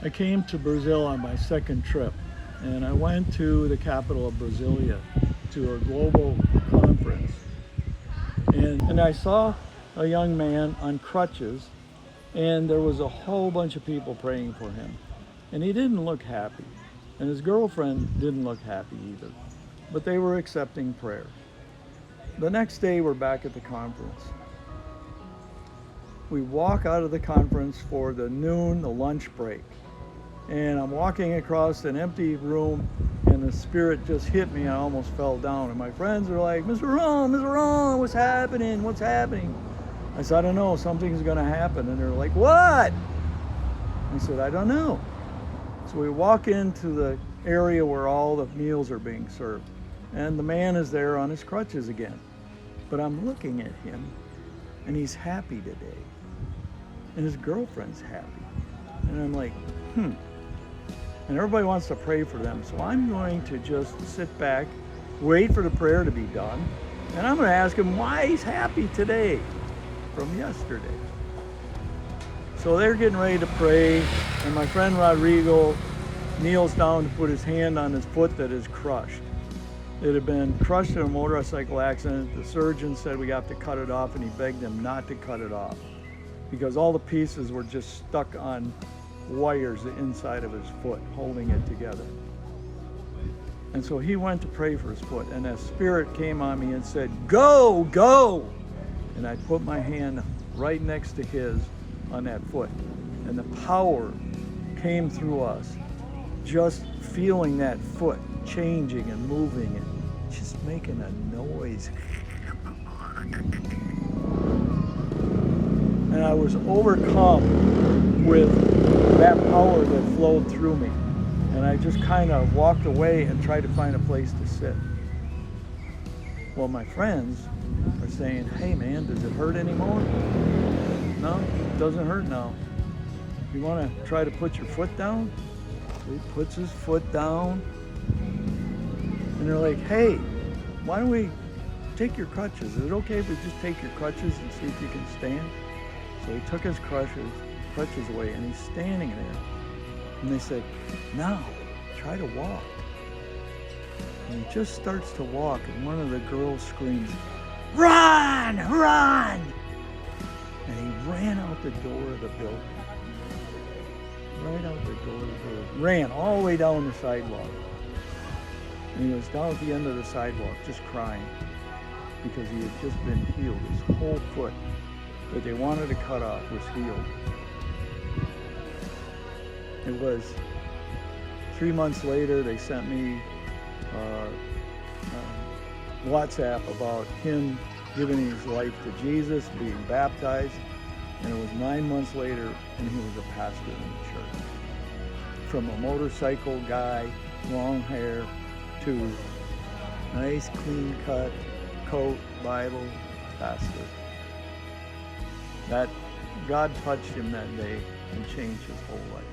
I came to Brazil on my second trip, and I went to the capital of Brasilia to a global conference. And I saw a young man on crutches, and there was a whole bunch of people praying for him. And he didn't look happy, and his girlfriend didn't look happy either, but they were accepting prayer. The next day, we're back at the conference. We walk out of the conference for the lunch break. And I'm walking across an empty room, and the Spirit just hit me. I almost fell down. And my friends are like, Mr. Ron, what's happening? What's happening? I said, I don't know, something's going to happen. And they're like, what? I said, I don't know. So we walk into the area where all the meals are being served. And the man is there on his crutches again. But I'm looking at him, and he's happy today. And his girlfriend's happy. And I'm like, And everybody wants to pray for them. So I'm going to just sit back, wait for the prayer to be done, and I'm going to ask him why he's happy today from yesterday. So they're getting ready to pray, and my friend Rodrigo kneels down to put his hand on his foot that is crushed. It had been crushed in a motorcycle accident. The surgeon said we have to cut it off, and he begged him not to cut it off because all the pieces were just stuck on wires inside of his foot holding it together. And so he went to pray for his foot, and a Spirit came on me and said, go! And I put my hand right next to his on that foot, and the power came through us, just feeling that foot changing and moving and just making a noise. And I was overcome with that power that flowed through me. And I just kind of walked away and tried to find a place to sit. Well, my friends are saying, hey man, does it hurt anymore? No, it doesn't hurt now. You want to try to put your foot down? So he puts his foot down. And they're like, hey, why don't we take your crutches? Is it okay if we just take your crutches and see if you can stand? So he took his crutches away, and he's standing there. And they said, now, try to walk. And he just starts to walk, and one of the girls screams, run! And he ran out the door of the building. Right out the door of the building. Ran all the way down the sidewalk. And he was down at the end of the sidewalk just crying because he had just been healed. His whole foot that they wanted to cut off was healed. It was 3 months later, they sent me WhatsApp about him giving his life to Jesus, being baptized, and it was 9 months later, and he was a pastor in the church. From a motorcycle guy, long hair, to nice, clean-cut coat, Bible, pastor. That God touched him that day and changed his whole life.